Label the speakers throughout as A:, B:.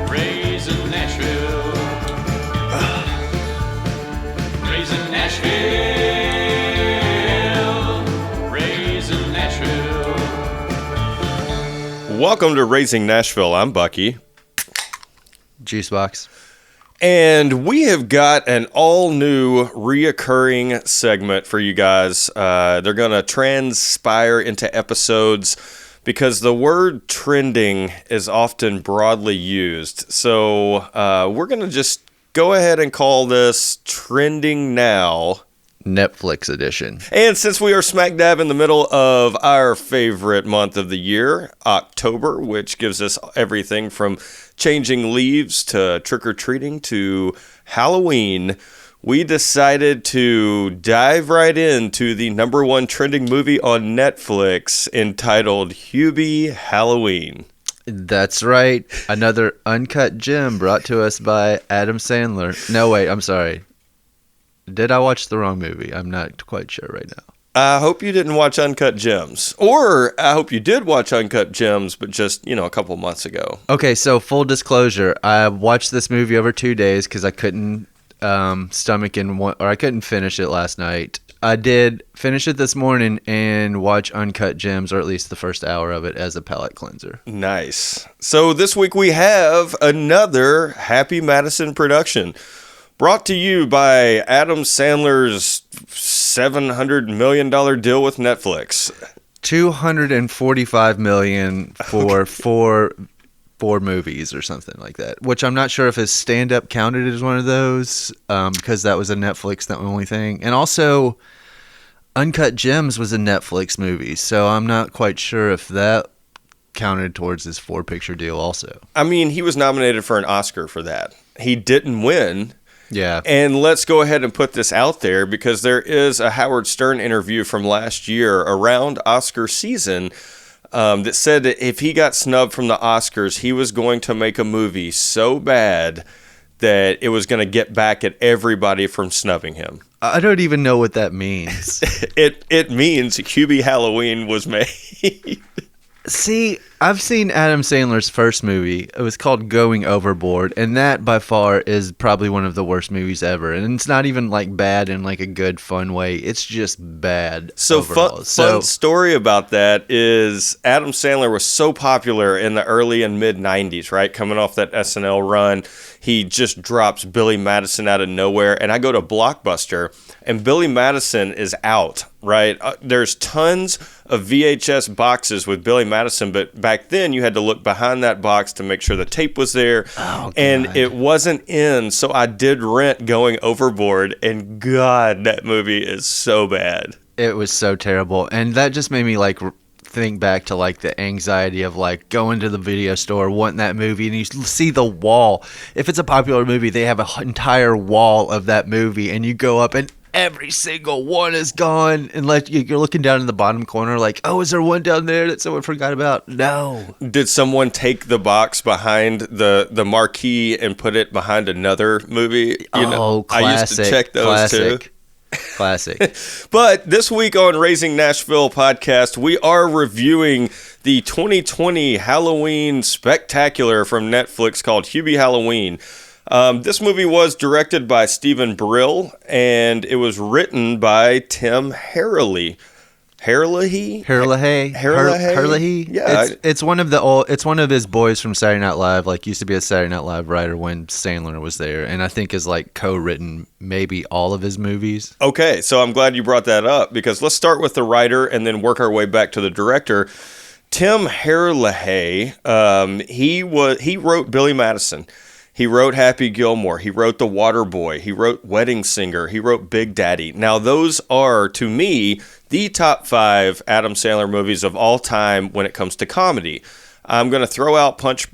A: Raising Nashville. Raising Nashville. Raising Nashville.
B: Welcome to Raising Nashville. I'm Bucky.
C: Juicebox.
B: And we have got an all-new reoccurring segment for you guys. They're going to transpire into episodes because the word trending is often broadly used. So we're going to just go ahead and call this Trending Now.
C: Netflix edition.
B: And since we are smack dab in the middle of our favorite month of the year, October, which gives us everything from changing leaves to trick-or-treating to Halloween, we decided to dive right into the number one trending movie on Netflix entitled Hubie Halloween.
C: That's right. Another uncut gem brought to us by Adam Sandler. No, wait, I'm sorry. Did I watch the wrong movie? I'm not quite sure right now.
B: I hope you didn't watch Uncut Gems. Or I hope you did watch Uncut Gems, but just, a couple months ago.
C: Okay, so full disclosure, I watched this movie over 2 days because I couldn't I couldn't finish it last night. I did finish it this morning and watch Uncut Gems, or at least the first hour of it, as a palate cleanser.
B: Nice. So this week we have another Happy Madison production. Brought to you by Adam Sandler's $700 million deal with Netflix.
C: $245 million for four movies or something like that, which I'm not sure if his stand-up counted as one of those because that was a Netflix the only thing. And also, Uncut Gems was a Netflix movie, so I'm not quite sure if that counted towards his four-picture deal also.
B: I mean, he was nominated for an Oscar for that. He didn't win.
C: Yeah.
B: And let's go ahead and put this out there because there is a Howard Stern interview from last year around Oscar season that said that if he got snubbed from the Oscars, he was going to make a movie so bad that it was going to get back at everybody from snubbing him.
C: I don't even know what that means.
B: It means Hubie Halloween was made.
C: See, I've seen Adam Sandler's first movie. It was called Going Overboard, and that by far is probably one of the worst movies ever. And it's not even like bad in like a good, fun way. It's just bad.
B: So fun story about that is Adam Sandler was so popular in the early and mid 90s, right? Coming off that SNL run, he just drops Billy Madison out of nowhere. And I go to Blockbuster, and Billy Madison is out, right? There's tons of VHS boxes with Billy Madison, but back then you had to look behind that box to make sure the tape was there.
C: Oh,
B: and it wasn't in, so I did rent Going Overboard, and God, that movie is so bad.
C: It was so terrible. And that just made me like think back to like the anxiety of like going to the video store, wanting that movie, and you see the wall. If it's a popular movie, they have an entire wall of that movie, and you go up and every single one is gone, unless you're looking down in the bottom corner like, oh, is there one down there that someone forgot about? No.
B: Did someone take the box behind the marquee and put it behind another movie?
C: Classic.
B: I used to check those too.
C: Classic.
B: But this week on Raising Nashville podcast, we are reviewing the 2020 Halloween spectacular from Netflix called Hubie Halloween. This movie was directed by Stephen Brill, and it was written by Tim Herlihy. Herlihy? Yeah,
C: it's one of his boys from Saturday Night Live. Like, used to be a Saturday Night Live writer when Sandler was there, and I think is like co-written maybe all of his movies.
B: Okay, so I'm glad you brought that up because let's start with the writer and then work our way back to the director. Tim Herlihy, he wrote Billy Madison. He wrote Happy Gilmore. He wrote The Water Boy. He wrote Wedding Singer. He wrote Big Daddy. Now, those are, to me, the top 5 Adam Sandler movies of all time when it comes to comedy. I'm going to throw out Punch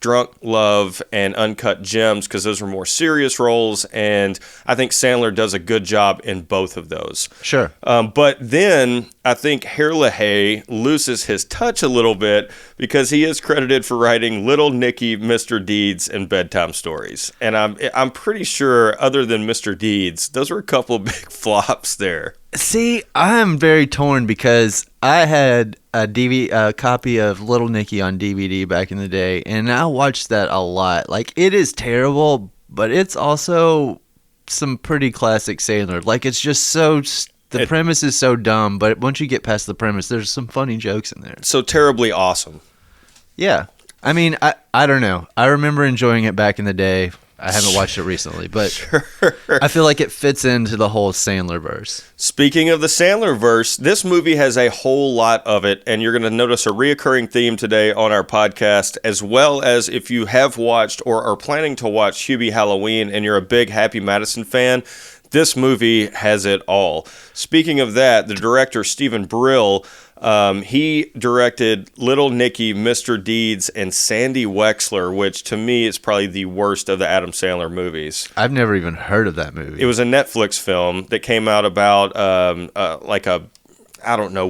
B: Drunk Love and Uncut Gems because those were more serious roles, and I think Sandler does a good job in both of those.
C: Sure.
B: But then I think Herlihy loses his touch a little bit because he is credited for writing Little Nicky, Mr. Deeds, and Bedtime Stories. And I'm pretty sure, other than Mr. Deeds, those were a couple of big flops there.
C: See, I'm very torn because I had a copy of Little Nicky on DVD back in the day, and I watched that a lot. Like, it is terrible, but it's also some pretty classic Sandler. Like, it's just the premise is so dumb, but once you get past the premise, there's some funny jokes in there.
B: So terribly awesome.
C: Yeah. I mean, I don't know. I remember enjoying it back in the day. I haven't watched it recently, but sure. I feel like it fits into the whole Sandler verse.
B: Speaking of the Sandler verse, this movie has a whole lot of it, and you're going to notice a reoccurring theme today on our podcast, as well as if you have watched or are planning to watch Hubie Halloween and you're a big Happy Madison fan, this movie has it all. Speaking of that, the director, Stephen Brill, he directed Little Nicky, Mr. Deeds, and Sandy Wexler, which to me is probably the worst of the Adam Sandler movies.
C: I've never even heard of that movie.
B: It was a Netflix film that came out about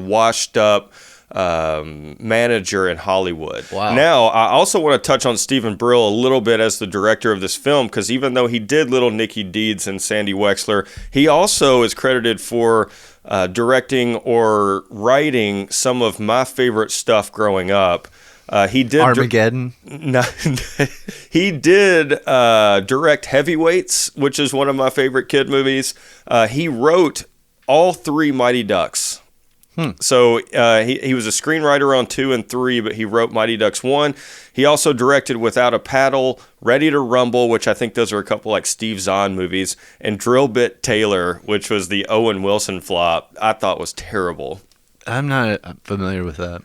B: washed up manager in Hollywood.
C: Wow.
B: Now, I also want to touch on Stephen Brill a little bit as the director of this film, because even though he did Little Nicky Deeds and Sandy Wexler, he also is credited for directing or writing some of my favorite stuff growing up. He did
C: Armageddon.
B: He did direct Heavyweights, which is one of my favorite kid movies. He wrote all three Mighty Ducks. So he was a screenwriter on 2 and 3, but he wrote Mighty Ducks 1. He also directed Without a Paddle, Ready to Rumble, which I think those are a couple like Steve Zahn movies, and Drill Bit Taylor, which was the Owen Wilson flop. I thought was terrible.
C: I'm not familiar with that.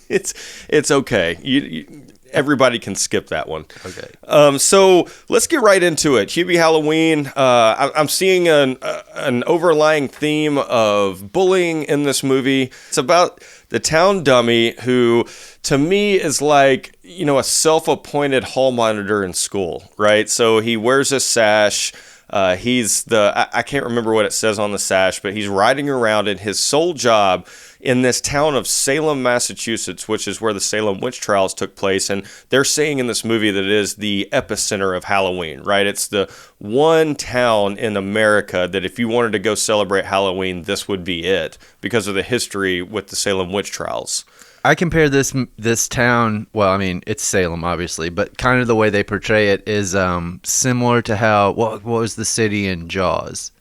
B: It's okay. Everybody can skip that one.
C: Okay.
B: So let's get right into it. Hubie Halloween. I'm seeing an overlying theme of bullying in this movie. It's about the town dummy who, to me, is like, a self-appointed hall monitor in school, right? So he wears a sash. I can't remember what it says on the sash, but he's riding around, and his sole job in this town of Salem, Massachusetts, which is where the Salem witch trials took place. And they're saying in this movie that it is the epicenter of Halloween, right? It's the one town in America that if you wanted to go celebrate Halloween, this would be it because of the history with the Salem witch trials.
C: I compare this town, well, I mean, it's Salem, obviously, but kind of the way they portray it is similar to how, what was the city in Jaws?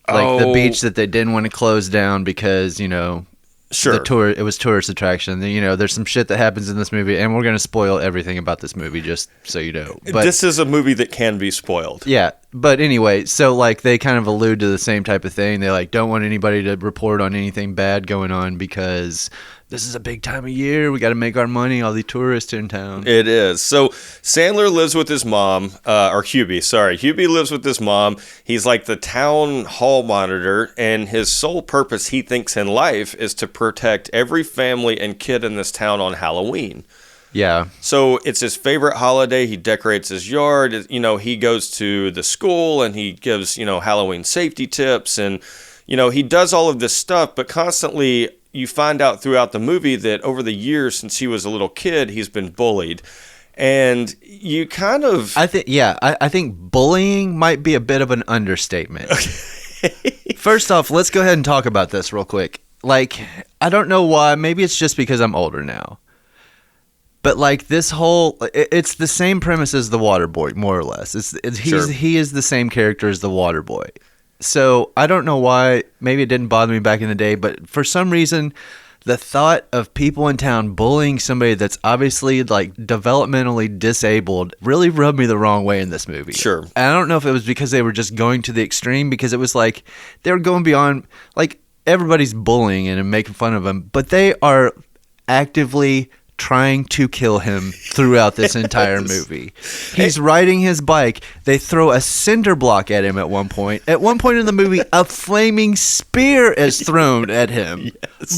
C: Like the beach that they didn't want to close down because,
B: Sure.
C: It was tourist attraction. There's some shit that happens in this movie, and we're going to spoil everything about this movie just so you know. But
B: this is a movie that can be spoiled.
C: Yeah, but anyway, so like they kind of allude to the same type of thing. They like don't want anybody to report on anything bad going on because this is a big time of year. We got to make our money. All the tourists in town.
B: It is. So Sandler lives with his mom, or Hubie. Sorry, Hubie lives with his mom. He's like the town hall monitor, and his sole purpose, he thinks, in life is to protect every family and kid in this town on Halloween.
C: Yeah.
B: So it's his favorite holiday. He decorates his yard. He goes to the school and he gives, Halloween safety tips, and, he does all of this stuff, but constantly you find out throughout the movie that over the years since he was a little kid, he's been bullied. And you kind of...
C: I think bullying might be a bit of an understatement. First off, let's go ahead and talk about this real quick. Like, I don't know why. Maybe it's just because I'm older now. But like it's the same premise as the Waterboy, more or less. He is the same character as the Waterboy. So I don't know why. Maybe it didn't bother me back in the day, but for some reason, the thought of people in town bullying somebody that's obviously like developmentally disabled really rubbed me the wrong way in this movie.
B: Sure.
C: And I don't know if it was because they were just going to the extreme, because it was like they were going beyond, like everybody's bullying and making fun of him, but they are actively trying to kill him throughout this entire movie. He's riding his bike. They throw a cinder block at him at one point. At one point in the movie, a flaming spear is thrown at him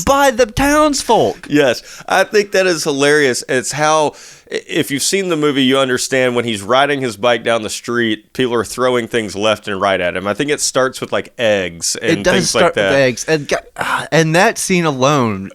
C: by the townsfolk.
B: Yes, I think that is hilarious. It's how, if you've seen the movie, you understand when he's riding his bike down the street, people are throwing things left and right at him. I think it starts with like eggs and things like that.
C: It does start with eggs. And that scene alone,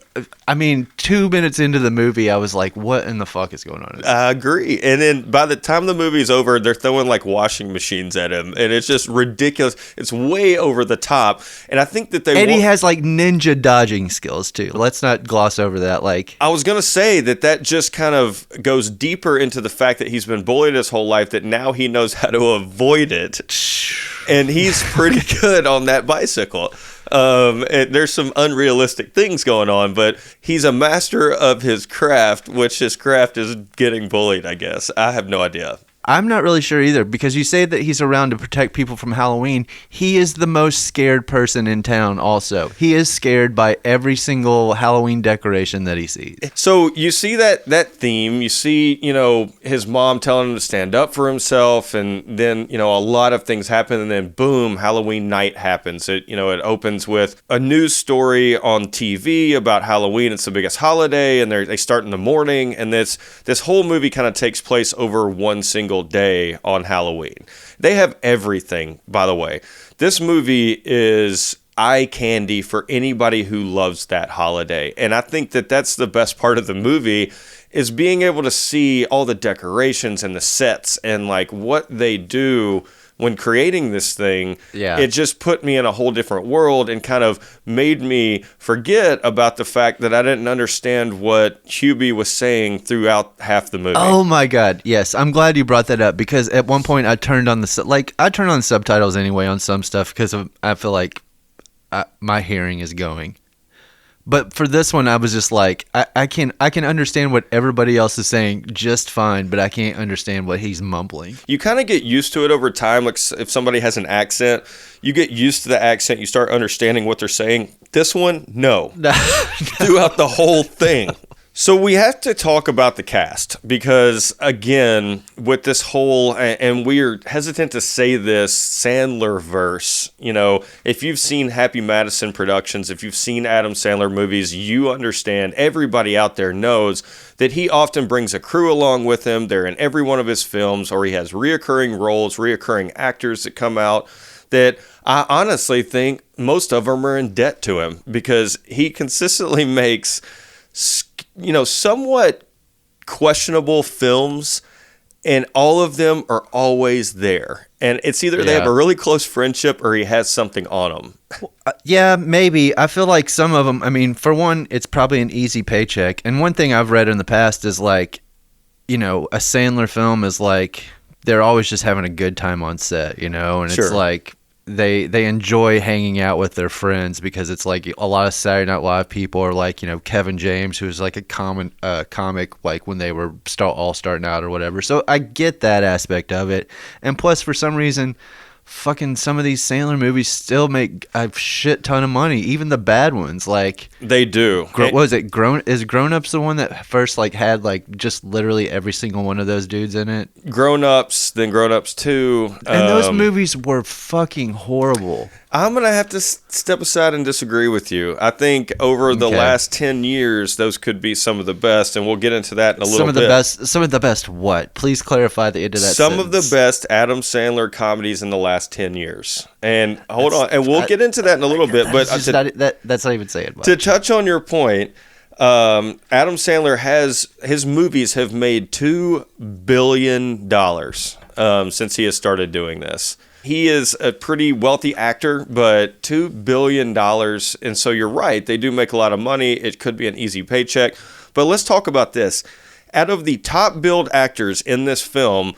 C: I mean, 2 minutes into the movie, I was like, what in the fuck is going on?
B: I agree. And then by the time the movie's over, they're throwing like washing machines at him. And it's just ridiculous. It's way over the top. And I think that
C: And he has like ninja dodging skills too. Let's not gloss over that. Like,
B: I was going to say that just kind of goes deeper into the fact that he's been bullied his whole life, that now he knows how to avoid it. And he's pretty good on that bicycle. And there's some unrealistic things going on, but he's a master of his craft, which his craft is getting bullied, I guess. I have no idea.
C: I'm not really sure either, because you say that he's around to protect people from Halloween. He is the most scared person in town also. He is scared by every single Halloween decoration that he sees.
B: So you see that theme, you see, his mom telling him to stand up for himself, and then, a lot of things happen, and then boom, Halloween night happens. It opens with a news story on TV about Halloween. It's the biggest holiday, and they start in the morning, and this whole movie kind of takes place over one single day on Halloween. They have everything, by the way. This movie is eye candy for anybody who loves that holiday. And I think that that's the best part of the movie, is being able to see all the decorations and the sets and like what they do when creating this thing.
C: Yeah.
B: It just put me in a whole different world and kind of made me forget about the fact that I didn't understand what Hubie was saying throughout half the movie.
C: Oh my God. Yes. I'm glad you brought that up, because at one point I turned on the subtitles anyway on some stuff, because I feel like my hearing is going. But for this one, I was just like, I can understand what everybody else is saying just fine, but I can't understand what he's mumbling.
B: You kind of get used to it over time. Like if somebody has an accent, you get used to the accent. You start understanding what they're saying. This one, no. Throughout the whole thing. So we have to talk about the cast, because, again, with this whole, and we're hesitant to say this, Sandler verse, if you've seen Happy Madison productions, if you've seen Adam Sandler movies, you understand, everybody out there knows that he often brings a crew along with him. They're in every one of his films, or he has reoccurring roles, reoccurring actors that come out that I honestly think most of them are in debt to him, because he consistently makes somewhat questionable films, and all of them are always there. And it's either they have a really close friendship or he has something on them.
C: Yeah, maybe. I feel like some of them, I mean, for one, it's probably an easy paycheck. And one thing I've read in the past is like, a Sandler film is like, they're always just having a good time on set, and
B: Sure.
C: It's like, they enjoy hanging out with their friends, because it's like a lot of Saturday Night Live people are like, Kevin James, who's like a comic, like when they were all starting out or whatever. So I get that aspect of it. And plus, for some reason, fucking some of these Sandler movies still make a shit ton of money, even the bad ones. Like,
B: they do.
C: What was it? Grown Ups the one that first like had like just literally every single one of those dudes in it?
B: Grown Ups, then Grown Ups 2.
C: And those movies were fucking horrible.
B: I'm going to have to step aside and disagree with you. I think over the last 10 years, those could be some of the best, and we'll get into that in a little bit.
C: Some of the best what? Please clarify the end of that
B: Some of the best Adam Sandler comedies in the last 10 years. And hold on, and we'll get into that in a little bit. But
C: that's not even saying much.
B: To touch on your point, Adam Sandler his movies have made $2 billion since he has started doing this. He is a pretty wealthy actor, but $2 billion. And so you're right. They do make a lot of money. It could be an easy paycheck. But let's talk about this. Out of the top billed actors in this film,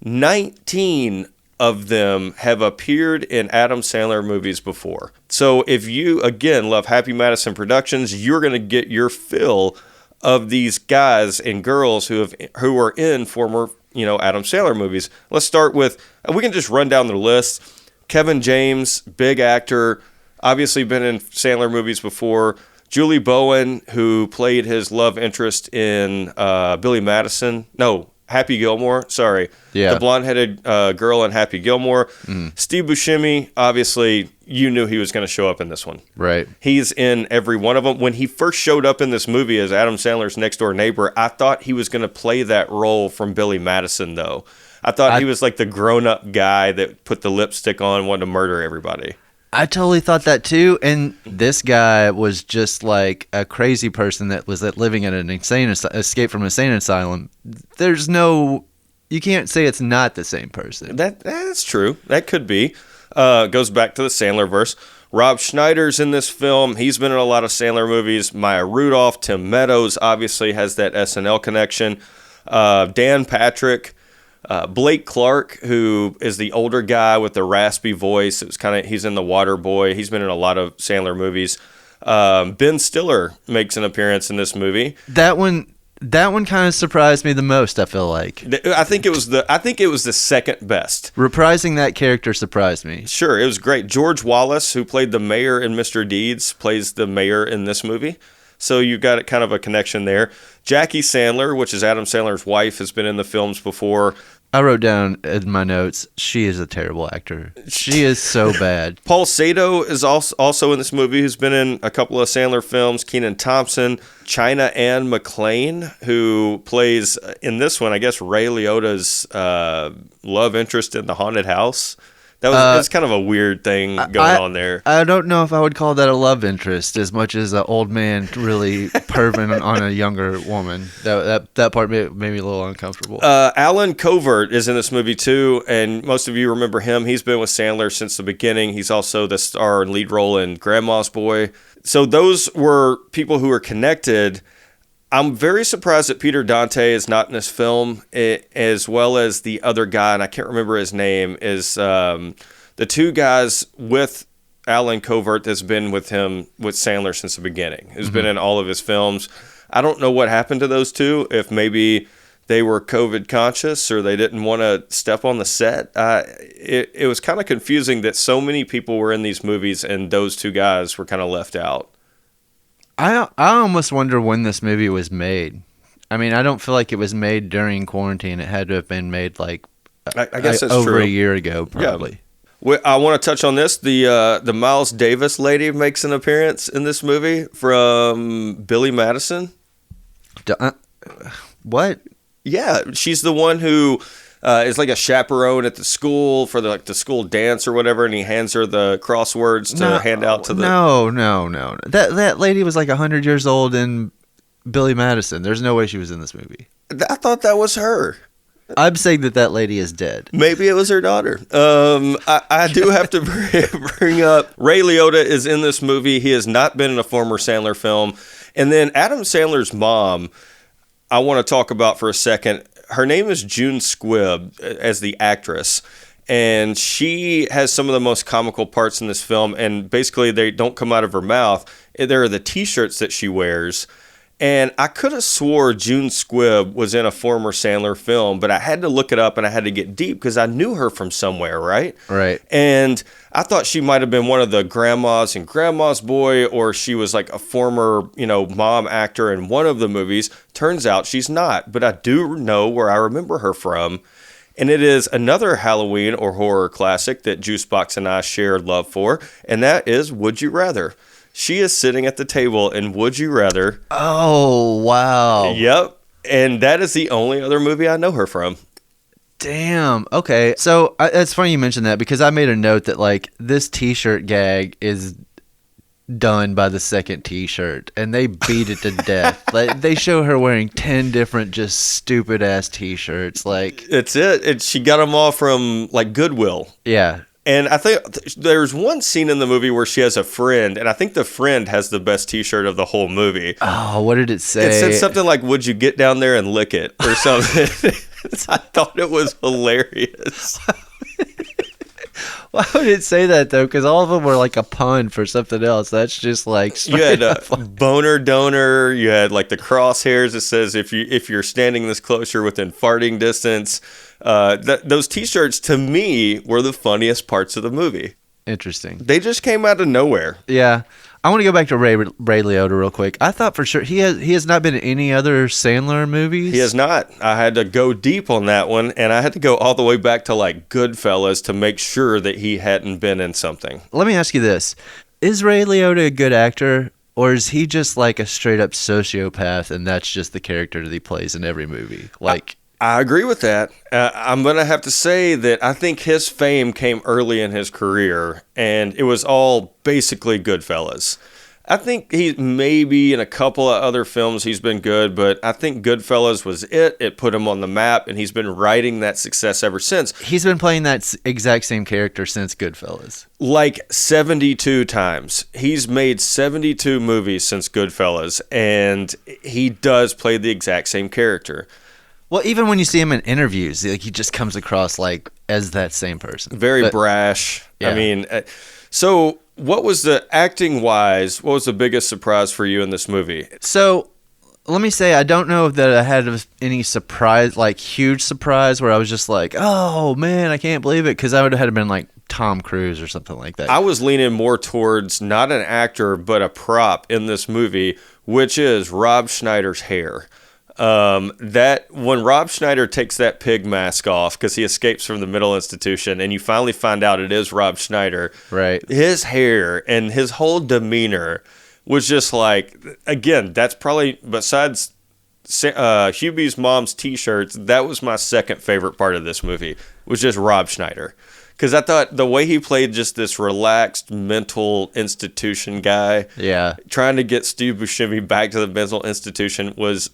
B: 19 of them have appeared in Adam Sandler movies before. So if you, again, love Happy Madison Productions, you're going to get your fill of these guys and girls who are in former Adam Sandler movies. Let's start with, we can just run down the list. Kevin James, big actor, obviously been in Sandler movies before. Julie Bowen, who played his love interest in Happy Gilmore. Sorry.
C: Yeah.
B: The blonde-headed girl in Happy Gilmore. Steve Buscemi, obviously, you knew he was going to show up in this one.
C: Right.
B: He's in every one of them. When he first showed up in this movie as Adam Sandler's next-door neighbor, I thought he was going to play that role from Billy Madison, though. I thought he was like the grown-up guy that put the lipstick on and wanted to murder everybody.
C: I totally thought that too. And this guy was just like a crazy person that was living in an escape from an insane asylum. There's no, you can't say it's not the same person.
B: That's true. That could be. Goes back to the Sandler verse. Rob Schneider's in this film. He's been in a lot of Sandler movies. Maya Rudolph, Tim Meadows obviously has that SNL connection. Dan Patrick, Blake Clark, who is the older guy with the raspy voice. It was he's in The Water Boy. He's been in a lot of Sandler movies. Ben Stiller makes an appearance in this movie.
C: That one kind of surprised me the most. I feel like
B: I think it was the second best.
C: Reprising that character surprised me.
B: Sure, it was great. George Wallace, who played the mayor in Mr. Deeds, plays the mayor in this movie. So you've got kind of a connection there. Jackie Sandler, which is Adam Sandler's wife, has been in the films before.
C: I wrote down in my notes, she is a terrible actor. She is so bad.
B: Paul Sato is also in this movie, who's been in a couple of Sandler films. Kenan Thompson, China Ann McClain, who plays, in this one, I guess, Ray Liotta's love interest in The Haunted House. That's kind of a weird thing going on there.
C: I don't know if I would call that a love interest as much as an old man really perving on a younger woman. That part made me a little uncomfortable.
B: Alan Covert is in this movie too, and most of you remember him. He's been with Sandler since the beginning. He's also the star and lead role in Grandma's Boy. So those were people who were connected. I'm very surprised that Peter Dante is not in this film, as well as the other guy, and I can't remember his name, is the two guys with Alan Covert that's been with him, with Sandler since the beginning, who's been in all of his films. I don't know what happened to those two, if maybe they were COVID conscious or they didn't want to step on the set. It was kind of confusing that so many people were in these movies and those two guys were kind of left out.
C: I almost wonder when this movie was made. I mean, I don't feel like it was made during quarantine. It had to have been made like
B: I guess that's
C: over
B: true.
C: a year ago, probably.
B: Yeah. I want to touch on this. The Miles Davis lady makes an appearance in this movie from Billy Madison.
C: What?
B: Yeah, she's the one who is like a chaperone at the school for the school dance or whatever, and he hands her the crosswords to hand out to the...
C: No. That lady was like 100 years old in Billy Madison. There's no way she was in this movie.
B: I thought that was her.
C: I'm saying that lady is dead.
B: Maybe it was her daughter. I do have to bring up Ray Liotta is in this movie. He has not been in a former Sandler film. And then Adam Sandler's mom, I want to talk about for a second. Her name is June Squibb as the actress, and she has some of the most comical parts in this film, and basically they don't come out of her mouth. There are the T-shirts that she wears, and I could have swore June Squibb was in a former Sandler film, but I had to look it up and I had to get deep because I knew her from somewhere, right?
C: Right.
B: And I thought she might have been one of the grandmas in Grandma's Boy, or she was like a former, mom actor in one of the movies. Turns out she's not, but I do know where I remember her from. And it is another Halloween or horror classic that Juicebox and I shared love for, and that is Would You Rather. She is sitting at the table in Would You Rather.
C: Oh, wow.
B: Yep. And that is the only other movie I know her from.
C: Damn. Okay. So it's funny you mentioned that because I made a note that like this T-shirt gag is done by the second T-shirt, and they beat it to death. Like they show her wearing 10 different just stupid ass T-shirts. Like
B: it's it. She got them all from like Goodwill.
C: Yeah.
B: And I think there's one scene in the movie where she has a friend, and I think the friend has the best T-shirt of the whole movie.
C: Oh, what did it say?
B: It said something like, "Would you get down there and lick it?" or something. I thought it was hilarious.
C: Why would it say that, though? Because all of them were like a pun for something else. That's just like...
B: You had a boner donor. You had like the crosshairs that says, if you're standing this close, you're within farting distance. Those T-shirts, to me, were the funniest parts of the movie.
C: Interesting.
B: They just came out of nowhere.
C: Yeah. I want to go back to Ray Liotta real quick. I thought for sure he has not been in any other Sandler movies.
B: He has not. I had to go deep on that one, and I had to go all the way back to like Goodfellas to make sure that he hadn't been in something.
C: Let me ask you this. Is Ray Liotta a good actor, or is he just like a straight up sociopath and that's just the character that he plays in every movie? Like
B: I agree with that. I'm going to have to say that I think his fame came early in his career, and it was all basically Goodfellas. I think he maybe in a couple of other films he's been good, but I think Goodfellas was it. It put him on the map, and he's been riding that success ever since.
C: He's been playing that exact same character since Goodfellas.
B: Like 72 times. He's made 72 movies since Goodfellas, and he does play the exact same character.
C: Well, even when you see him in interviews, like he just comes across like as that same person.
B: Very brash.
C: Yeah.
B: I mean, so what was the acting wise? What was the biggest surprise for you in this movie?
C: So let me say, I don't know that I had any surprise, like huge surprise, where I was just like, oh man, I can't believe it, because I would have been like Tom Cruise or something like that.
B: I was leaning more towards not an actor, but a prop in this movie, which is Rob Schneider's hair. That when Rob Schneider takes that pig mask off because he escapes from the mental institution, and you finally find out it is Rob Schneider,
C: right?
B: His hair and his whole demeanor was just like, again, that's probably, besides Hubie's mom's T-shirts, that was my second favorite part of this movie, was just Rob Schneider. Because I thought the way he played just this relaxed mental institution guy, trying to get Steve Buscemi back to the mental institution was,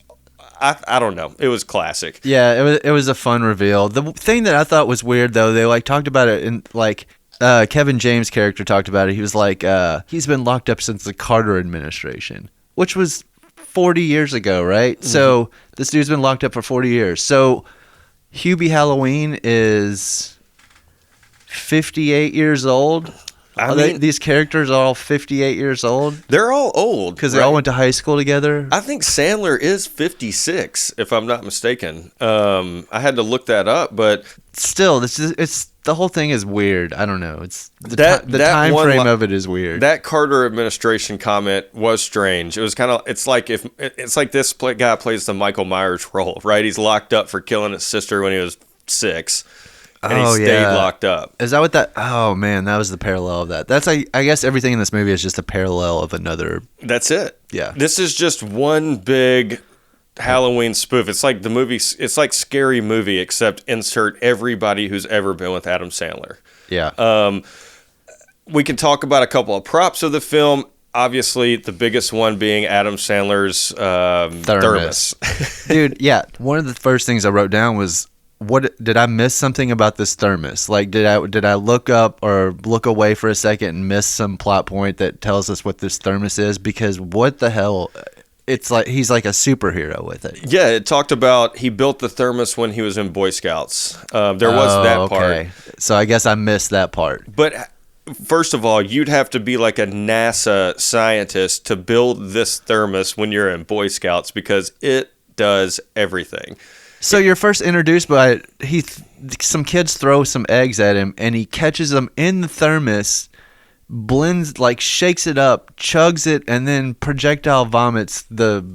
B: I don't know. It was classic.
C: Yeah, it was a fun reveal. The thing that I thought was weird, though, they like talked about it in like Kevin James' character talked about it. He was like, he's been locked up since the Carter administration, which was 40 years ago, right? Mm-hmm. So this dude's been locked up for 40 years. So Hubie Halloween is 58 years old. These characters are all 58 years old?
B: They're all old.
C: Because they all went to high school together?
B: I think Sandler is 56, if I'm not mistaken. I had to look that up, but...
C: Still, it's the whole thing is weird. I don't know. It's the time frame of it is weird.
B: That Carter administration comment was strange. It was kind of... It's like this guy plays the Michael Myers role, right? He's locked up for killing his sister when he was 6. And he stayed locked up.
C: Is that what that... Oh, man, that was the parallel of that. That's I guess everything in this movie is just a parallel of another...
B: That's it.
C: Yeah.
B: This is just one big Halloween spoof. It's like the movie... It's like Scary Movie, except insert everybody who's ever been with Adam Sandler.
C: Yeah.
B: We can talk about a couple of props of the film. Obviously, the biggest one being Adam Sandler's thermos.
C: Dude, yeah. One of the first things I wrote down was... What did I miss something about this thermos? Like, did I look up or look away for a second and miss some plot point that tells us what this thermos is? Because what the hell? It's like he's like a superhero with it.
B: Yeah, it talked about he built the thermos when he was in Boy Scouts. There was that part.
C: So I guess I missed that part.
B: But first of all, you'd have to be like a NASA scientist to build this thermos when you're in Boy Scouts because it does everything.
C: So you're first introduced by some kids throw some eggs at him, and he catches them in the thermos, blends, like shakes it up, chugs it, and then projectile vomits the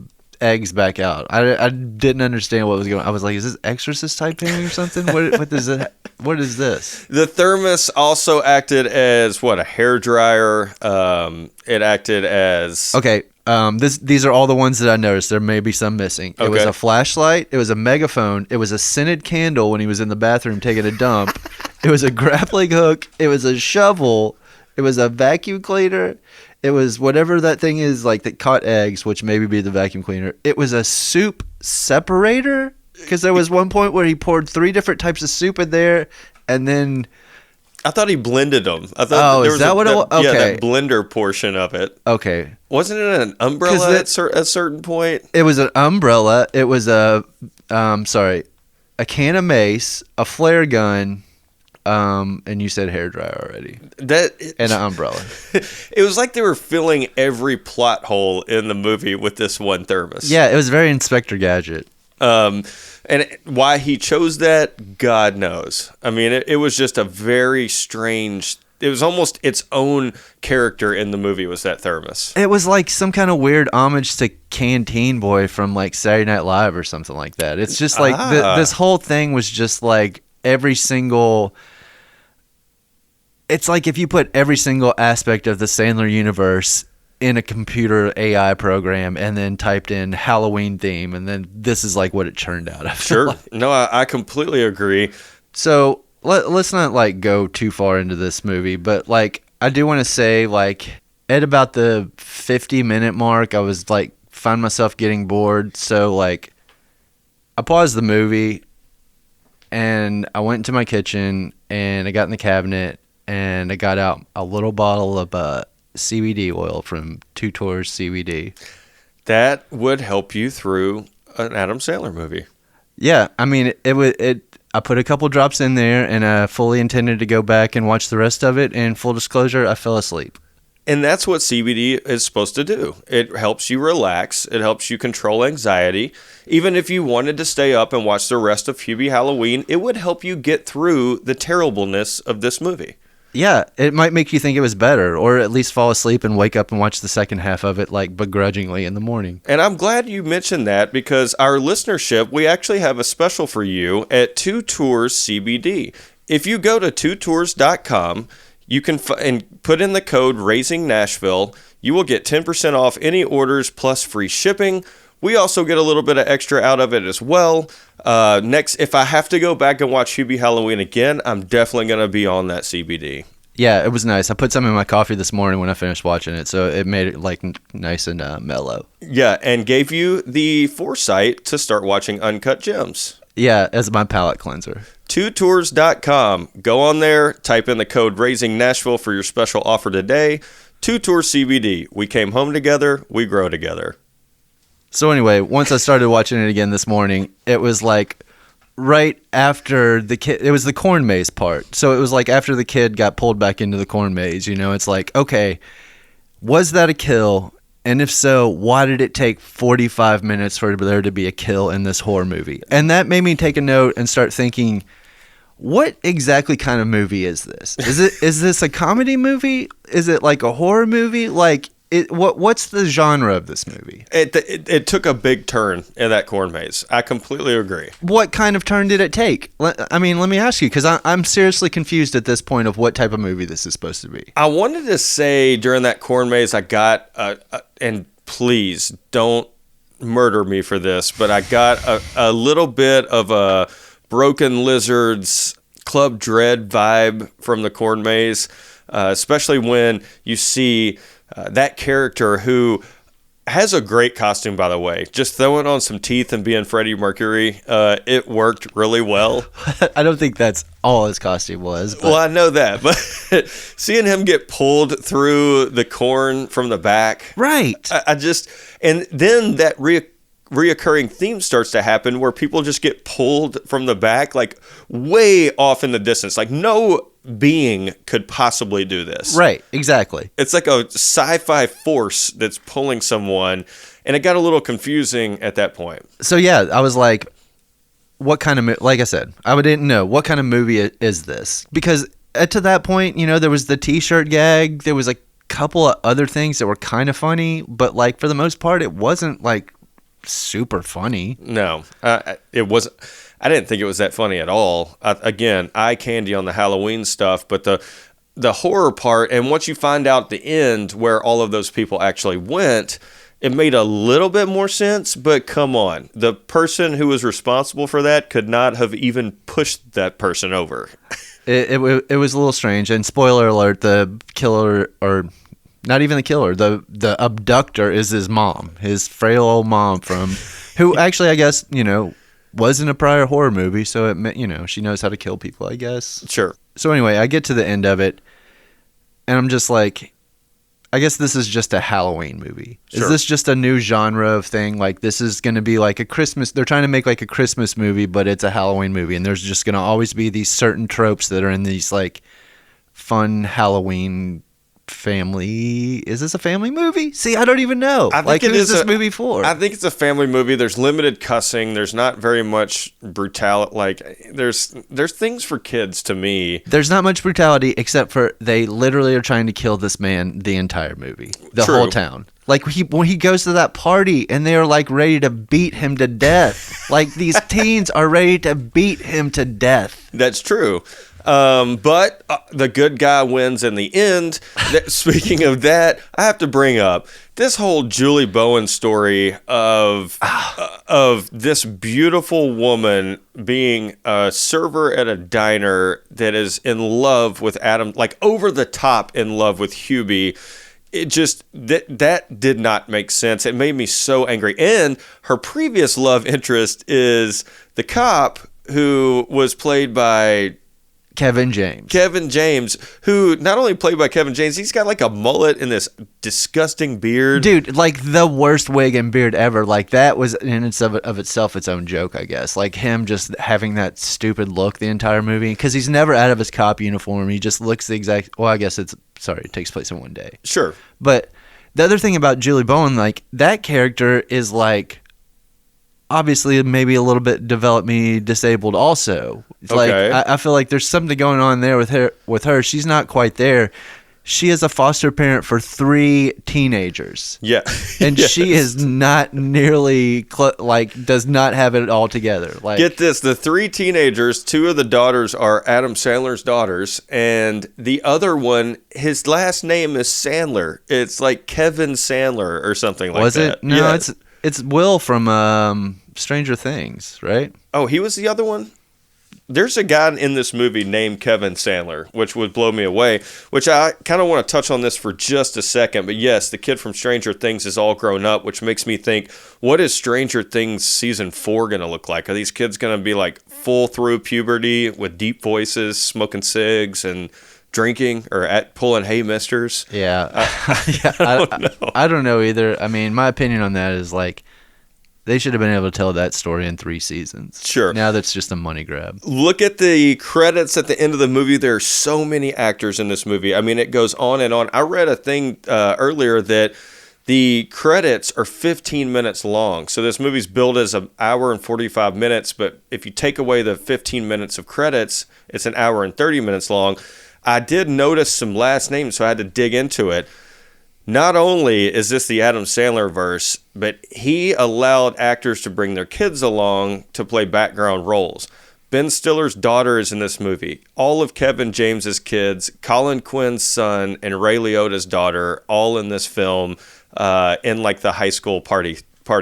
C: eggs back out. I didn't understand what was going on. I was like, is this Exorcist type thing or something? What is it? What is this?
B: The thermos also acted as, a hairdryer. It acted as...
C: Okay. These are all the ones that I noticed. There may be some missing. It was a flashlight. It was a megaphone. It was a scented candle when he was in the bathroom taking a dump. It was a grappling hook. It was a shovel. It was a vacuum cleaner. It was whatever that thing is like that caught eggs, which maybe be the vacuum cleaner. It was a soup separator because there was one point where he poured 3 different types of soup in there, and then.
B: I thought he blended them. I thought
C: is that what it was? Okay.
B: Yeah, that blender portion of it.
C: Okay.
B: Wasn't it an umbrella at a certain point?
C: It was an umbrella. It was a can of mace, a flare gun, and you said hairdryer already. And an umbrella.
B: It was like they were filling every plot hole in the movie with this one thermos.
C: Yeah, it was very Inspector Gadget.
B: And why he chose that, God knows. I mean, it was just a very strange... It was almost its own character in the movie was that thermos.
C: It was like some kind of weird homage to Canteen Boy from like Saturday Night Live or something like that. It's just like this whole thing was just like every single... It's like if you put every single aspect of the Sandler universe in a computer AI program and then typed in Halloween theme, and then this is like what it turned out. I feel
B: Sure.
C: like.
B: No, I completely agree.
C: So let's not like go too far into this movie, but like I do want to say, like at about the 50-minute mark, I was like found myself getting bored. So like I paused the movie and I went into my kitchen and I got in the cabinet and I got out a little bottle of CBD oil from Two Tours CBD.
B: That would help you through an Adam Sandler movie.
C: Yeah, I mean it. I put a couple drops in there, and I fully intended to go back and watch the rest of it. And full disclosure, I fell asleep.
B: And that's what CBD is supposed to do. It helps you relax. It helps you control anxiety. Even if you wanted to stay up and watch the rest of Hubie Halloween, it would help you get through the terribleness of this movie.
C: Yeah, it might make you think it was better, or at least fall asleep and wake up and watch the second half of it like begrudgingly in the morning.
B: And I'm glad you mentioned that because our listenership, we actually have a special for you at Two Tours CBD. If you go to twotours.com, you can and put in the code Raising Nashville. You will get 10% off any orders plus free shipping. We also get a little bit of extra out of it as well. Next, if I have to go back and watch Hubie Halloween again, I'm definitely going to be on that CBD.
C: Yeah, it was nice. I put some in my coffee this morning when I finished watching it, so it made it like nice and mellow.
B: Yeah, and gave you the foresight to start watching Uncut Gems.
C: Yeah, as my palate cleanser.
B: twotours.com. Go on there, type in the code Raising Nashville for your special offer today. Two Tours CBD. We came home together. We grow together.
C: So anyway, once I started watching it again this morning, it was like right after the kid. It was the corn maze part. So it was like after the kid got pulled back into the corn maze. You know, it's like, okay, was that a kill? And if so, why did it take 45 minutes for there to be a kill in this horror movie? And that made me take a note and start thinking, what exactly kind of movie is this? Is this a comedy movie? Is it like a horror movie? Like, what's the genre of this movie?
B: It took a big turn in that corn maze. I completely agree.
C: What kind of turn did it take? I mean, let me ask you, because I'm seriously confused at this point of what type of movie this is supposed to be.
B: I wanted to say during that corn maze, I got, and please don't murder me for this, but I got a little bit of a Broken Lizards Club Dread vibe from the corn maze, especially when you see that character who has a great costume, by the way. Just throwing on some teeth and being Freddie Mercury, it worked really well.
C: I don't think that's all his costume was. But.
B: Well, I know that, but seeing him get pulled through the corn from the back.
C: Right.
B: I just, and then that reoccurring theme starts to happen where people just get pulled from the back, like way off in the distance. Like no being could possibly do this.
C: Right, exactly.
B: It's like a sci-fi force that's pulling someone, and it got a little confusing at that point.
C: So yeah, I was like, what kind of, like I said, I didn't know what kind of movie is this? Because to that point, you know, there was the t-shirt gag, there was a couple of other things that were kind of funny, but like for the most part, it wasn't like super funny.
B: No, it wasn't. I didn't think it was that funny at all. Again, eye candy on the Halloween stuff, but the horror part, and once you find out the end where all of those people actually went, it made a little bit more sense. But come on, the person who was responsible for that could not have even pushed that person over.
C: It was a little strange. And spoiler alert: the killer, or not even the killer, the abductor is his mom, his frail old mom who actually, I guess, you know, was in a prior horror movie, so it meant, you know, she knows how to kill people, I guess.
B: Sure.
C: So anyway, I get to the end of it, and I'm just like, I guess this is just a Halloween movie.
B: Sure.
C: Is this just a new genre of thing? Like, this is going to be like a Christmas, they're trying to make like a Christmas movie, but it's a Halloween movie, and there's just going to always be these certain tropes that are in these like fun Halloween family. Is this a family movie? See, I don't even know.
B: I think
C: like,
B: it
C: who is
B: is
C: this movie for?
B: I think it's a family movie. There's limited cussing. There's not very much brutality. Like there's things for kids to me.
C: There's not much brutality except for they literally are trying to kill this man the entire movie, the
B: True.
C: whole town. Like when he goes to that party and they are like ready to beat him to death. Like these teens are ready to beat him to death.
B: That's true. But the good guy wins in the end. Speaking of that, I have to bring up this whole Julie Bowen story of this beautiful woman being a server at a diner that is in love with Adam, like over the top in love with Hubie. It just that did not make sense. It made me so angry. And her previous love interest is the cop who was played by
C: Kevin James.
B: Kevin James, who not only played by Kevin James, he's got like a mullet and this disgusting beard.
C: Dude, like the worst wig and beard ever. Like that was in of itself its own joke, I guess. Like him just having that stupid look the entire movie because he's never out of his cop uniform. He just looks the exact. Well, I guess it takes place in one day.
B: Sure,
C: but the other thing about Julie Bowen, like that character is like. Obviously, maybe a little bit developmentally disabled. Also, it's
B: okay.
C: Like I feel like there's something going on there with her. She's not quite there. She is a foster parent for 3 teenagers.
B: Yeah,
C: and
B: yes.
C: she is not nearly does not have it all together. Like,
B: get this: the 3 teenagers, 2 of the daughters are Adam Sandler's daughters, and the other one, his last name is Sandler. It's like Kevin Sandler or something like that.
C: Was it? No,
B: yeah.
C: it's Will from Stranger Things, right?
B: Oh, he was the other one? There's a guy in this movie named Kevin Sandler, which would blow me away, which I kind of want to touch on this for just a second. But yes, the kid from Stranger Things is all grown up, which makes me think, what is Stranger Things season 4 going to look like? Are these kids going to be like full through puberty with deep voices, smoking cigs and drinking or pulling hay misters?
C: Yeah.
B: I
C: don't know either. I mean, my opinion on that is like they should have been able to tell that story in 3 seasons.
B: Sure.
C: Now that's just a money grab.
B: Look at the credits at the end of the movie. There are so many actors in this movie. I mean, it goes on and on. I read a thing earlier that the credits are 15 minutes long. So this movie's billed as an hour and 45 minutes, but if you take away the 15 minutes of credits, it's an hour and 30 minutes long. I did notice some last names, so I had to dig into it. Not only is this the Adam Sandler verse, but he allowed actors to bring their kids along to play background roles. Ben Stiller's daughter is in this movie. All of Kevin James's kids, Colin Quinn's son, and Ray Liotta's daughter, all in this film in like the high school party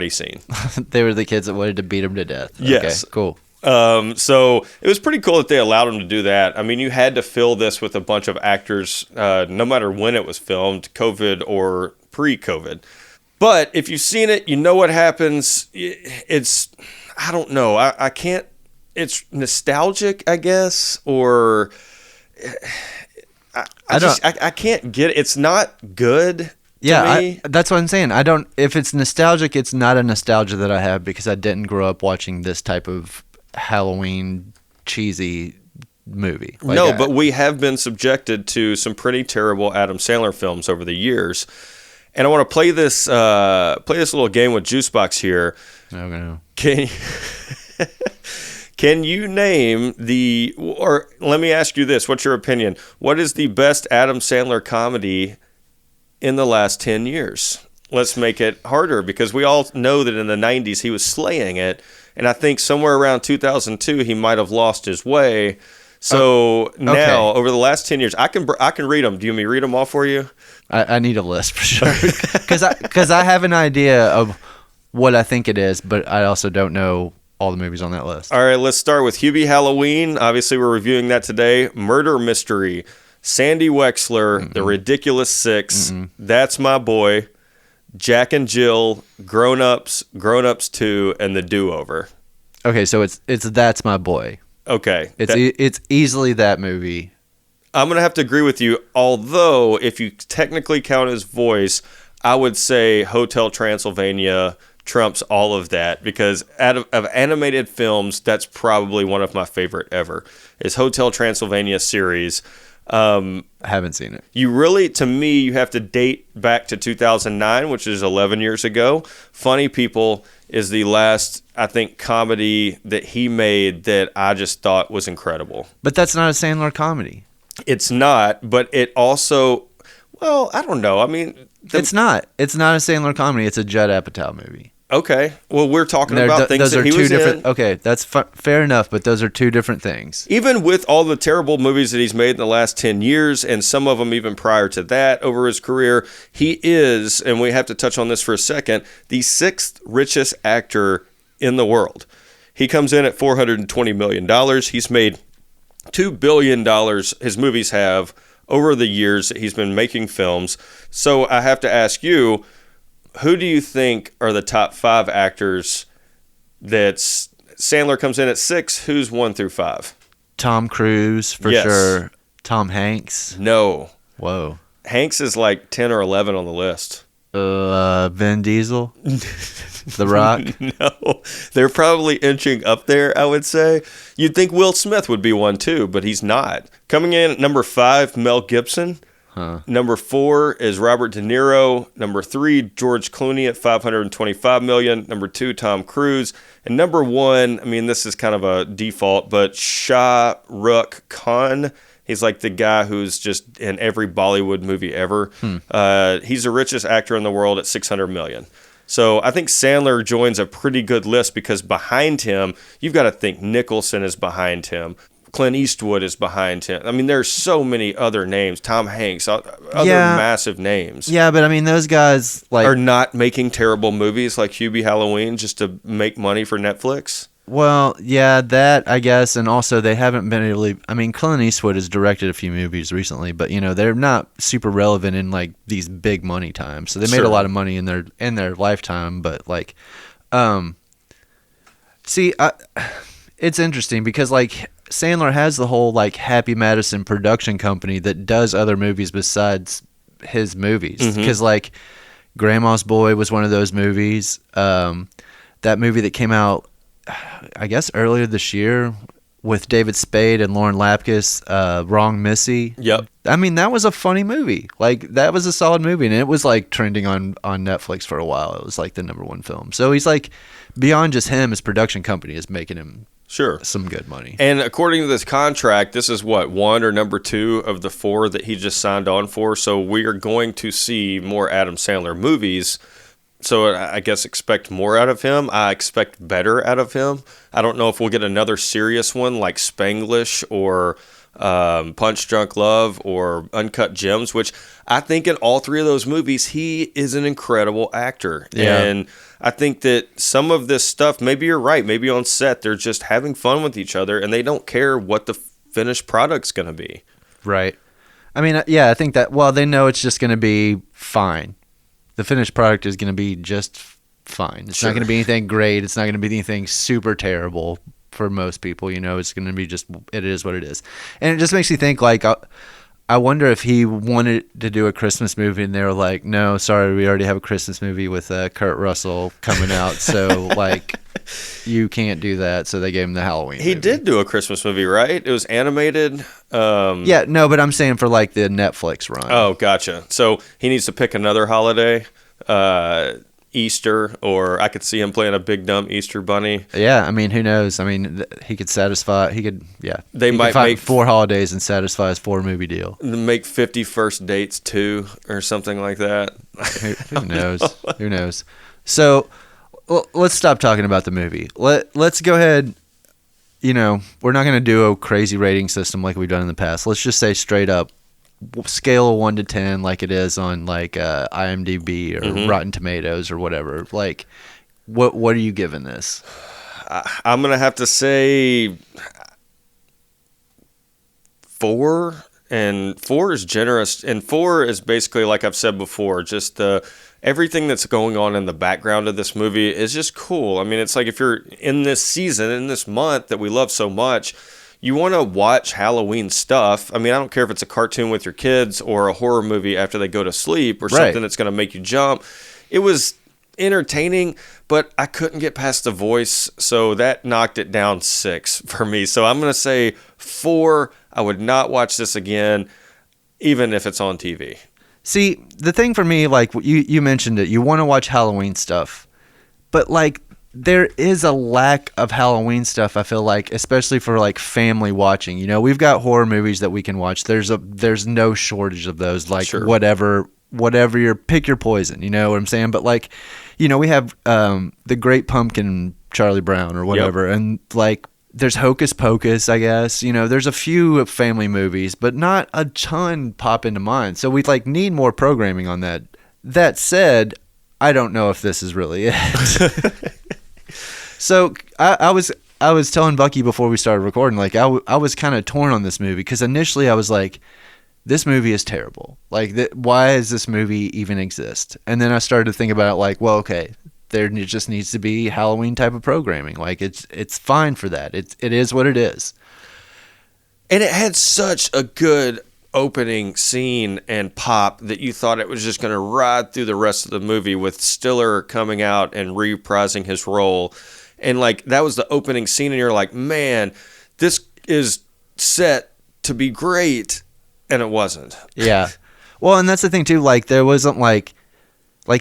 B: scene.
C: They were the kids that wanted to beat him to death.
B: Yes.
C: Okay, cool.
B: So it was pretty cool that they allowed him to do that. I mean, you had to fill this with a bunch of actors, no matter when it was filmed, COVID or pre-COVID. But if you've seen it, you know what happens. It's, I don't know. I can't, it's nostalgic, I guess, or I can't get it. It's not good.
C: Yeah, that's what I'm saying. If it's nostalgic, it's not a nostalgia that I have because I didn't grow up watching this type of Halloween cheesy movie.
B: But we have been subjected to some pretty terrible Adam Sandler films over the years. And I want to play this little game with Juicebox here.
C: Oh, no.
B: Can you name or let me ask you this, what's your opinion? What is the best Adam Sandler comedy in the last 10 years? Let's make it harder because we all know that in the 90s he was slaying it. And I think somewhere around 2002 he might have lost his way. So now, over the last 10 years, I can read them. Do you want me to read them all for you?
C: I need a list for sure. Because I have an idea of what I think it is, but I also don't know all the movies on that list.
B: All right, let's start with Hubie Halloween. Obviously, we're reviewing that today. Murder Mystery. Sandy Wexler, The Ridiculous Six, That's My Boy, Jack and Jill, Grown Ups 2, and The Do-Over.
C: Okay, so it's That's My Boy.
B: Okay.
C: It's easily that movie.
B: I'm going to have to agree with you, although if you technically count his voice, I would say Hotel Transylvania trumps all of that because out of animated films, that's probably one of my favorite ever, is Hotel Transylvania series.
C: I haven't seen it.
B: To me, you have to date back to 2009, which is 11 years ago. Funny People is the last, I think, comedy that he made that I just thought was incredible.
C: But that's not a Sandler comedy.
B: It's not, but it also, well, I don't know. I mean,
C: it's not. It's not a Sandler comedy. It's a Judd Apatow movie.
B: Okay. Well, we're talking
C: They're-
B: about things
C: those
B: that
C: are
B: he
C: two
B: was
C: different.
B: in.
C: Okay, that's fair enough, but those are two different things.
B: Even with all the terrible movies that he's made in the last 10 years, and some of them even prior to that over his career, he is, and we have to touch on this for a second, the sixth richest actor in the world. He comes in at $420 million. He's made $2 billion, his movies have, over the years that he's been making films. So I have to ask you, who do you think are the top 5 actors that's Sandler comes in at 6? Who's 1 through 5?
C: Tom Cruise for
B: Yes.
C: sure. Tom Hanks.
B: No.
C: Whoa.
B: Hanks is like 10 or 11 on the list.
C: Vin Diesel. The Rock.
B: No. They're probably inching up there, I would say. You'd think Will Smith would be one too, but he's not. Coming in at number 5, Mel Gibson. Number 4 is Robert De Niro. Number 3, George Clooney at $525 million. Number 2, Tom Cruise. And number 1, I mean, this is kind of a default, but Shah Rukh Khan. He's like the guy who's just in every Bollywood movie ever. He's the richest actor in the world at $600 million. So I think Sandler joins a pretty good list because behind him, you've got to think Nicholson is behind him. Clint Eastwood is behind him. I mean, there's so many other names. Tom Hanks, other massive names.
C: Yeah, but I mean, those guys
B: Are not making terrible movies like Hubie Halloween just to make money for Netflix.
C: Well, yeah, that I guess, and also they haven't been really. I mean, Clint Eastwood has directed a few movies recently, but they're not super relevant in like these big money times. So they made
B: Sure.
C: a lot of money in their lifetime, but like, it's interesting because like Sandler has the whole like Happy Madison production company that does other movies besides his movies. Because like Grandma's Boy was one of those movies. That movie that came out, I guess earlier this year with David Spade and Lauren Lapkus, Wrong Missy.
B: Yep.
C: I mean, that was a funny movie. Like that was a solid movie, and it was like trending on Netflix for a while. It was like the #1 film. So he's like, beyond just him, his production company is making him some good money.
B: And according to this contract, this is what, 1 or number 2 of the 4 that he just signed on for. So we are going to see more Adam Sandler movies. So I guess expect more out of him. I expect better out of him. I don't know if we'll get another serious one like Spanglish or Punch Drunk Love or Uncut Gems, which I think in all 3 of those movies, he is an incredible actor.
C: Yeah.
B: And I think that some of this stuff, maybe you're right, maybe on set, they're just having fun with each other and they don't care what the finished product's going to be.
C: Right. I mean, yeah, I think that, well, they know it's just going to be fine. The finished product is going to be just fine. It's not going to be anything great. It's not going to be anything super terrible for most people. It's going to be just, it is what it is. And it just makes you think, like, I wonder if he wanted to do a Christmas movie and they were like, no, sorry, we already have a Christmas movie with Kurt Russell coming out. So, like, you can't do that. So they gave him the Halloween
B: He
C: movie.
B: did do a Christmas movie, right? It was animated.
C: Yeah, no, but I'm saying for, like, the Netflix run.
B: Oh, gotcha. So he needs to pick another holiday, Easter, or I could see him playing a big dumb Easter bunny.
C: Yeah, I mean, who knows? I mean, he could satisfy. He could, yeah.
B: They
C: he
B: might
C: could find
B: make
C: 4 holidays and satisfy his 4 movie deal.
B: Make 50 First Dates 2 or something like that.
C: Who knows? Who knows? So let's stop talking about the movie. Let's go ahead. We're not going to do a crazy rating system like we've done in the past. Let's just say straight up, scale of 1 to 10, like it is on like IMDb or Rotten Tomatoes or whatever. Like, what are you giving this?
B: I'm going to have to say 4. And 4 is generous. And 4 is basically, like I've said before, just everything that's going on in the background of this movie is just cool. I mean, it's like if you're in this season, in this month that we love so much, you want to watch Halloween stuff. I mean, I don't care if it's a cartoon with your kids or a horror movie after they go to sleep or something that's going to make you jump. It was entertaining, but I couldn't get past the voice, so that knocked it down 6 for me. So I'm going to say 4. I would not watch this again, even if it's on TV.
C: See, the thing for me, like you mentioned it, you want to watch Halloween stuff, but like there is a lack of Halloween stuff, I feel like, especially for like family watching. We've got horror movies that we can watch. There's no shortage of those, like
B: Sure.
C: whatever whatever pick your poison, you know what I'm saying? But like, you know, we have the Great Pumpkin, Charlie Brown or whatever, and like there's Hocus Pocus, I guess. You know, there's a few family movies, but not a ton pop into mind. So we like need more programming on that. That said, I don't know if this is really it. So I was telling Bucky before we started recording, like I was kind of torn on this movie because initially I was like, this movie is terrible. Like, why does this movie even exist? And then I started to think about it like, well, okay, there just needs to be Halloween type of programming. Like, it's fine for that. It is what it is.
B: And it had such a good opening scene and pop that you thought it was just going to ride through the rest of the movie with Stiller coming out and reprising his role. And, like, that was the opening scene, and you're like, man, this is set to be great. And it wasn't.
C: Yeah. Well, and that's the thing, too. Like, there wasn't, like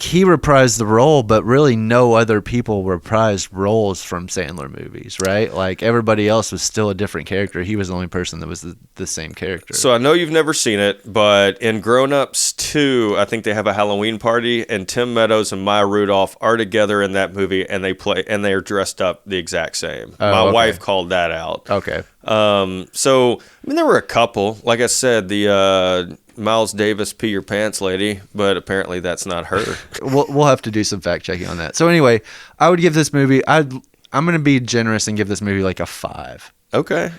C: he reprised the role, but really no other people reprised roles from Sandler movies, right? Like, everybody else was still a different character. He was the only person that was the same character.
B: So I know you've never seen it, but in Grown Ups 2, I think they have a Halloween party, and Tim Meadows and Maya Rudolph are together in that movie, and they are dressed up the exact same. My wife called that out.
C: Okay.
B: So, I mean, there were a couple. Like I said, the Miles Davis pee your pants lady, but apparently that's not her.
C: We'll have to do some fact checking on that. So anyway, I would give this movie, I'm going to be generous and give this movie like a 5.
B: Okay.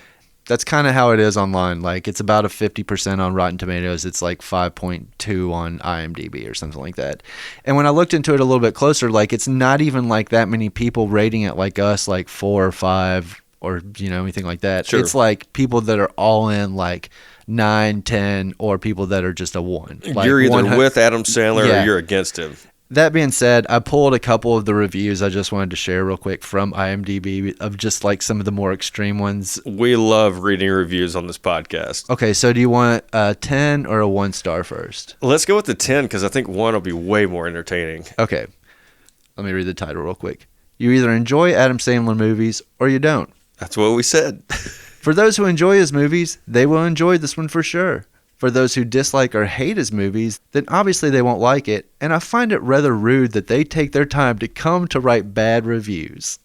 C: That's kind of how it is online. Like, it's about a 50% on Rotten Tomatoes. It's like 5.2 on IMDb or something like that. And when I looked into it a little bit closer, like, it's not even like that many people rating it like us, like 4 or 5 or, you know, anything like that.
B: Sure.
C: It's like people that are all in like 9, 10, or people that are just a 1. Like,
B: you're either with Adam Sandler or you're against him.
C: That being said, I pulled a couple of the reviews I just wanted to share real quick from IMDb of just like some of the more extreme ones.
B: We love reading reviews on this podcast.
C: Okay, so do you want a 10 or a 1 star first?
B: Let's go with the 10 because I think 1 will be way more entertaining.
C: Okay, let me read the title real quick. You either enjoy Adam Sandler movies or you don't.
B: That's what we said.
C: For those who enjoy his movies, they will enjoy this one for sure. For those who dislike or hate his movies, then obviously they won't like it, and I find it rather rude that they take their time to come to write bad reviews.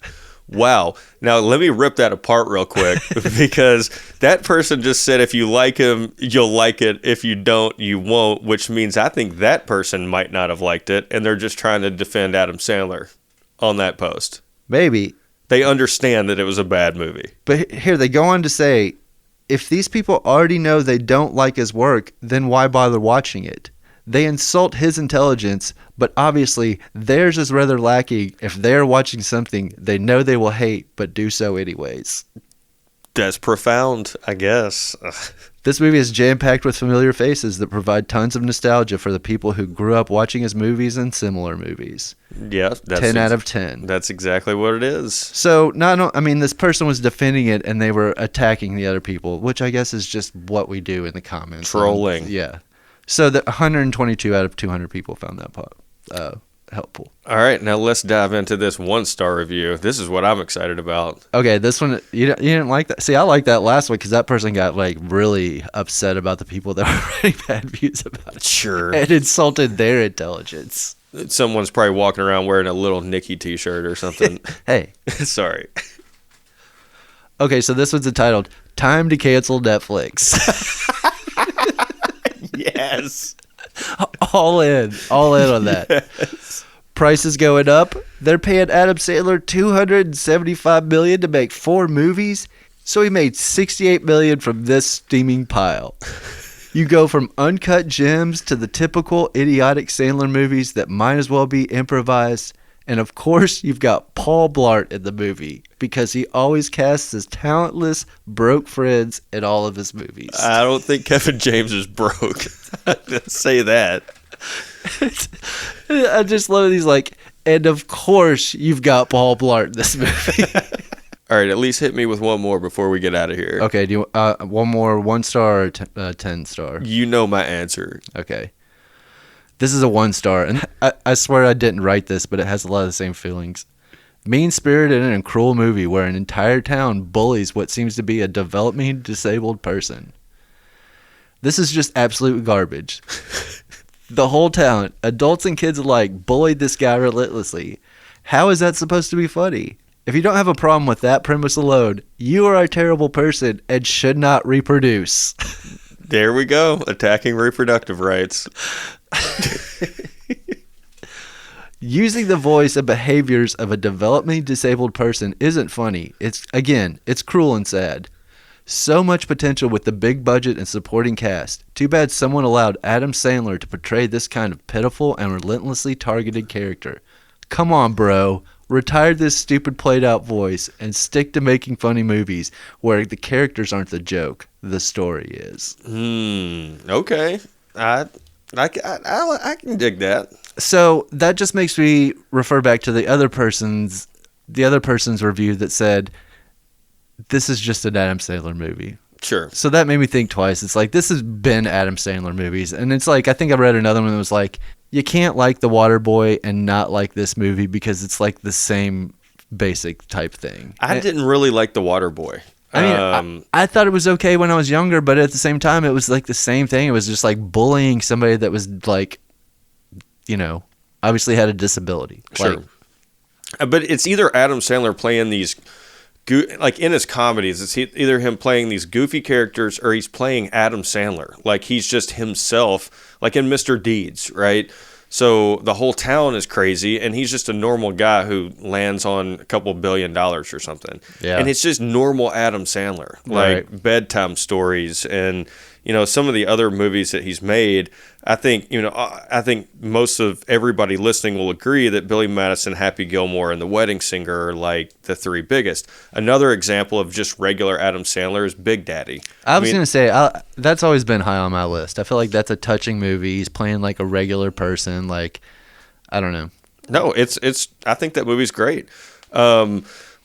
B: Wow. Now, let me rip that apart real quick because that person just said if you like him, you'll like it. If you don't, you won't, which means I think that person might not have liked it, and they're just trying to defend Adam Sandler on that post.
C: Maybe.
B: They understand that it was a bad movie.
C: But here, they go on to say, if these people already know they don't like his work, then why bother watching it? They insult his intelligence, but obviously theirs is rather lacking if they're watching something they know they will hate, but do so anyways.
B: That's profound, I guess.
C: This movie is jam-packed with familiar faces that provide tons of nostalgia for the people who grew up watching his movies and similar movies.
B: Yeah, that's
C: 10 out of 10.
B: That's exactly what it is.
C: So, this person was defending it and they were attacking the other people, which I guess is just what we do in the comments.
B: Trolling.
C: Yeah. So, 122 out of 200 people found that helpful.
B: All right, now let's dive into this 1-star review. This is what I'm excited about.
C: Okay, this one, you didn't like that? See, I liked that last one because that person got, like, really upset about the people that were writing bad reviews about it.
B: Sure.
C: And insulted their intelligence.
B: Someone's probably walking around wearing a little Nicki t-shirt or something.
C: Hey.
B: Sorry.
C: Okay, so this one's entitled, Time to Cancel Netflix.
B: Yes.
C: All in on that. Yes. Prices going up. They're paying Adam Sandler $275 million to make 4 movies, so he made $68 million from this steaming pile. You go from uncut gems to the typical idiotic Sandler movies that might as well be improvised. And of course, you've got Paul Blart in the movie because he always casts his talentless, broke friends in all of his movies.
B: I don't think Kevin James is broke. Say that.
C: I just love these, like, and of course, you've got Paul Blart in this movie.
B: All right, at least hit me with one more before we get out of here.
C: Okay, do you one more 1-star or 10-star?
B: You know my answer.
C: Okay. This is a 1-star, and I swear I didn't write this, but it has a lot of the same feelings. Mean-spirited and cruel movie where an entire town bullies what seems to be a developmentally disabled person. This is just absolute garbage. The whole town, adults and kids alike, bullied this guy relentlessly. How is that supposed to be funny? If you don't have a problem with that premise alone, you are a terrible person and should not reproduce.
B: There we go. Attacking reproductive rights.
C: Using the voice and behaviors of a developmentally disabled person isn't funny. It's cruel and sad. So much potential with the big budget and supporting cast. Too bad someone allowed Adam Sandler to portray this kind of pitiful and relentlessly targeted character. Come on, bro. Retire this stupid played out voice and stick to making funny movies where the characters aren't the joke. The story is.
B: Okay. I can dig that.
C: So that just makes me refer back to the other person's review that said, this is just an Adam Sandler movie.
B: Sure.
C: So that made me think twice. It's like, this has been Adam Sandler movies. And it's like, I think I read another one that was like, you can't like The Waterboy and not like this movie because it's like the same basic type thing.
B: I didn't really like The Waterboy.
C: I mean, I thought it was okay when I was younger, but at the same time, it was like the same thing. It was just like bullying somebody that was like, obviously had a disability.
B: Sure. But it's either Adam Sandler playing these, like in his comedies, it's either him playing these goofy characters or he's playing Adam Sandler. Like he's just himself, like in Mr. Deeds, right? So the whole town is crazy, and he's just a normal guy who lands on a couple $1 billion or something. Yeah. And it's just normal Adam Sandler, like
C: right.
B: Bedtime Stories and, some of the other movies that he's made. I think most of everybody listening will agree that Billy Madison, Happy Gilmore, and The Wedding Singer are like the three biggest. Another example of just regular Adam Sandler is Big Daddy.
C: I was going to say, that's always been high on my list. I feel like that's a touching movie. He's playing like a regular person. Like, I don't know.
B: No, I think that movie's great.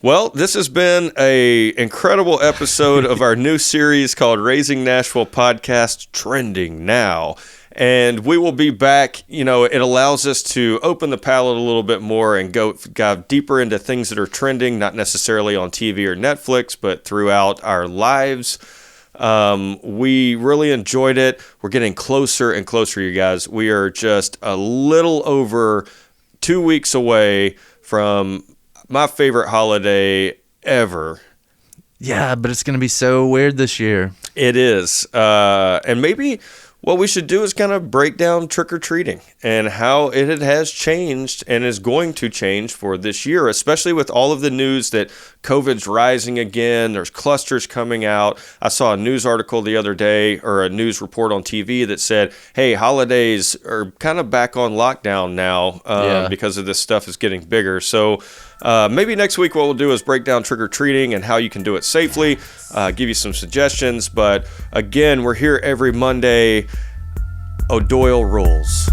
B: Well, this has been a incredible episode of our new series called Raising Nashville Podcast, Trending Now. And we will be back. It allows us to open the palette a little bit more and go deeper into things that are trending, not necessarily on TV or Netflix, but throughout our lives. We really enjoyed it. We're getting closer and closer, you guys. We are just a little over 2 weeks away from my favorite holiday ever.
C: Yeah, but it's going to be so weird this year.
B: It is. And maybe what we should do is kind of break down trick-or-treating and how it has changed and is going to change for this year, especially with all of the news that COVID's rising again. There's clusters coming out. I saw a news article the other day, or a news report on TV that said, hey, holidays are kind of back on lockdown now because of this stuff is getting bigger. So maybe next week what we'll do is break down trick-or-treating and how you can do it safely, give you some suggestions. But again, we're here every Monday. O'Doyle rules.